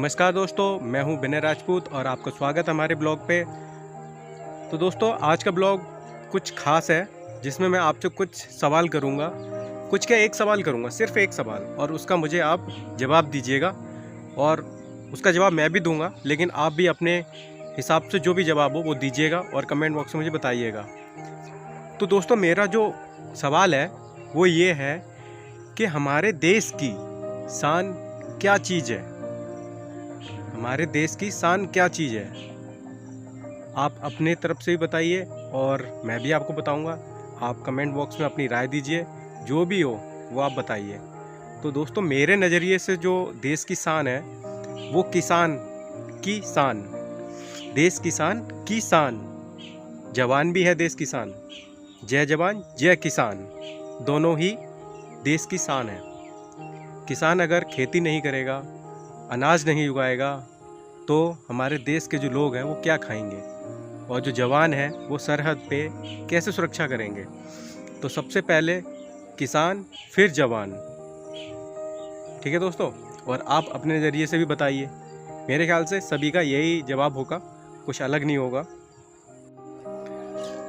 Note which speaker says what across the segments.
Speaker 1: नमस्कार दोस्तों, मैं हूं विनय राजपूत और आपका स्वागत है हमारे ब्लॉग पे। तो दोस्तों, आज का ब्लॉग कुछ खास है जिसमें मैं आपसे कुछ सवाल करूंगा। कुछ क्या, एक सवाल करूंगा, सिर्फ एक सवाल, और उसका मुझे आप जवाब दीजिएगा और उसका जवाब मैं भी दूंगा, लेकिन आप भी अपने हिसाब से जो भी जवाब हो वो दीजिएगा और कमेंट बॉक्स में मुझे बताइएगा। तो दोस्तों, मेरा जो सवाल है वो ये है कि हमारे देश की शान क्या चीज़ है। हमारे देश की शान क्या चीज़ है, आप अपने तरफ से भी बताइए और मैं भी आपको बताऊंगा। आप कमेंट बॉक्स में अपनी राय दीजिए, जो भी हो वो आप बताइए। तो दोस्तों, मेरे नज़रिए से जो देश की शान है वो किसान की शान, देश किसान की शान। जवान भी है देश किसान, जय जवान जय किसान, दोनों ही देश की शान है। किसान अगर खेती नहीं करेगा, अनाज नहीं उगाएगा, तो हमारे देश के जो लोग हैं वो क्या खाएंगे, और जो जवान हैं वो सरहद पे कैसे सुरक्षा करेंगे। तो सबसे पहले किसान, फिर जवान। ठीक है दोस्तों, और आप अपने नज़रिए से भी बताइए। मेरे ख्याल से सभी का यही जवाब होगा, कुछ अलग नहीं होगा।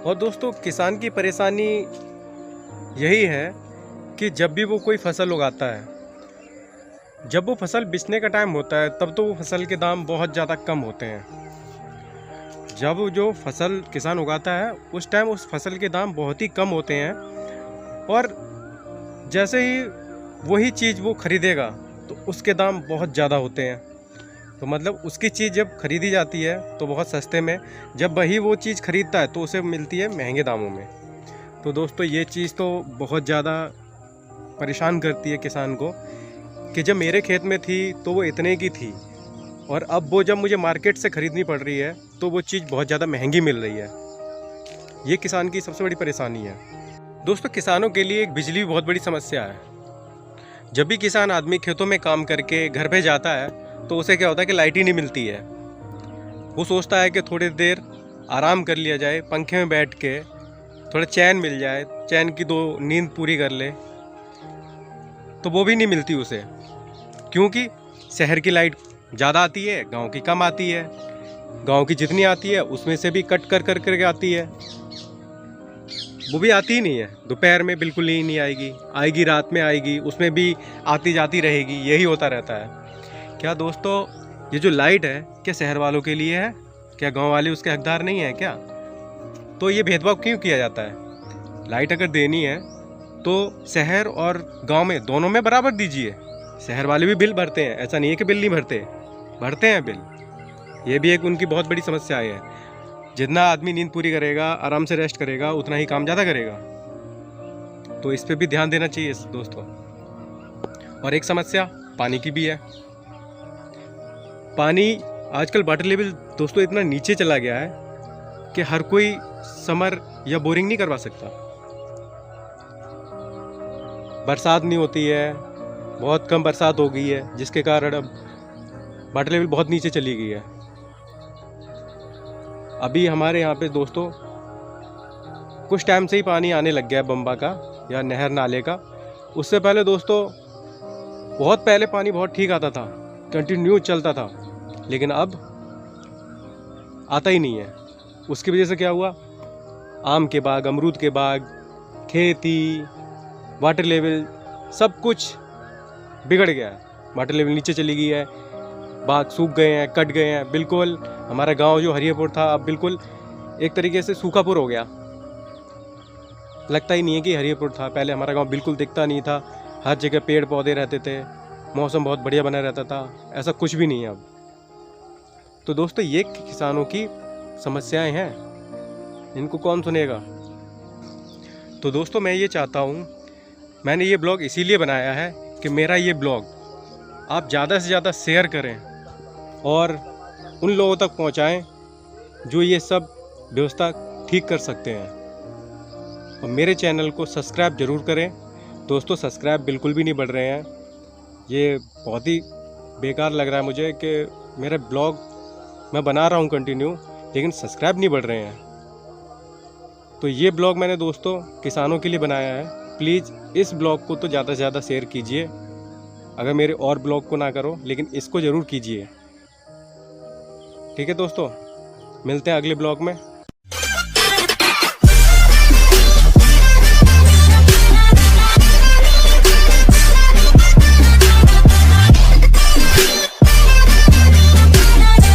Speaker 1: और दोस्तों, किसान की परेशानी यही है कि जब भी वो कोई फसल उगाता है, जब वो फसल बिचने का टाइम होता है तब तो वो फसल के दाम बहुत ज़्यादा कम होते हैं। जब जो फसल किसान उगाता है उस टाइम उस फसल के दाम बहुत ही कम होते हैं, और जैसे ही वही चीज़ वो खरीदेगा तो उसके दाम बहुत ज़्यादा होते हैं। तो मतलब उसकी चीज़ जब खरीदी जाती है तो बहुत सस्ते में, जब वही वो चीज़ खरीदता है तो उसे मिलती है महंगे दामों में। तो दोस्तों, ये चीज़ तो बहुत ज़्यादा परेशान करती है किसान को कि जब मेरे खेत में थी तो वो इतने की थी, और अब वो जब मुझे मार्केट से ख़रीदनी पड़ रही है तो वो चीज़ बहुत ज़्यादा महंगी मिल रही है। ये किसान की सबसे बड़ी परेशानी है। दोस्तों, किसानों के लिए एक बिजली बहुत बड़ी समस्या है। जब भी किसान आदमी खेतों में काम करके घर पे जाता है तो उसे क्या होता है कि लाइट ही नहीं मिलती है। वो सोचता है कि थोड़ी देर आराम कर लिया जाए, पंखे में बैठ के थोड़ा चैन मिल जाए, चैन की दो नींद पूरी कर ले, तो वो भी नहीं मिलती उसे, क्योंकि शहर की लाइट ज़्यादा आती है, गांव की कम आती है। गांव की जितनी आती है उसमें से भी कट कर कर करके आती है, वो भी आती ही नहीं है। दोपहर में बिल्कुल ही नहीं आएगी, आएगी रात में आएगी, उसमें भी आती जाती रहेगी, यही होता रहता है। क्या दोस्तों, ये जो लाइट है क्या शहर वालों के लिए है? क्या गाँव वाले उसके हकदार नहीं हैं क्या? तो ये भेदभाव क्यों किया जाता है? लाइट अगर देनी है तो शहर और गांव में दोनों में बराबर दीजिए। शहर वाले भी बिल भरते हैं, ऐसा नहीं है कि बिल नहीं भरते, भरते हैं बिल। ये भी एक उनकी बहुत बड़ी समस्या है। जितना आदमी नींद पूरी करेगा, आराम से रेस्ट करेगा, उतना ही काम ज़्यादा करेगा। तो इस पे भी ध्यान देना चाहिए दोस्तों। और एक समस्या पानी की भी है। पानी आजकल वाटर लेवल दोस्तों इतना नीचे चला गया है कि हर कोई समर या बोरिंग नहीं करवा सकता। बरसात नहीं होती है, बहुत कम बरसात हो गई है, जिसके कारण अब वाटर लेवल बहुत नीचे चली गई है। अभी हमारे यहाँ पे दोस्तों कुछ टाइम से ही पानी आने लग गया है बम्बा का या नहर नाले का। उससे पहले दोस्तों बहुत पहले पानी बहुत ठीक आता था, कंटिन्यू चलता था, लेकिन अब आता ही नहीं है। उसकी वजह से क्या हुआ, आम के बाग, अमरूद के बाग, खेती, वाटर लेवल सब कुछ बिगड़ गया है। वाटर लेवल नीचे चली गई है, बाग सूख गए हैं, कट गए हैं बिल्कुल। हमारा गांव जो हरियापुर था अब बिल्कुल एक तरीके से सूखापुर हो गया। लगता ही नहीं है कि हरियापुर था। पहले हमारा गांव बिल्कुल दिखता नहीं था, हर जगह पेड़ पौधे रहते थे, मौसम बहुत बढ़िया बना रहता था। ऐसा कुछ भी नहीं है अब। तो दोस्तों, ये किसानों की समस्याएं हैं, इनको कौन सुनेगा। तो दोस्तों, मैं ये चाहता हूँ, मैंने ये ब्लॉग इसीलिए बनाया है कि मेरा ये ब्लॉग आप ज़्यादा से ज़्यादा शेयर करें और उन लोगों तक पहुँचाएं जो ये सब व्यवस्था ठीक कर सकते हैं। और मेरे चैनल को सब्सक्राइब ज़रूर करें दोस्तों। सब्सक्राइब बिल्कुल भी नहीं बढ़ रहे हैं, ये बहुत ही बेकार लग रहा है मुझे कि मेरा ब्लॉग मैं बना रहा हूँ कंटिन्यू, लेकिन सब्सक्राइब नहीं बढ़ रहे हैं। तो ये ब्लॉग मैंने दोस्तों किसानों के लिए बनाया है। प्लीज़ इस ब्लॉग को तो ज़्यादा से ज़्यादा शेयर कीजिए। अगर मेरे और ब्लॉग को ना करो, लेकिन इसको ज़रूर कीजिए, ठीक है दोस्तों, मिलते हैं अगले ब्लॉग में।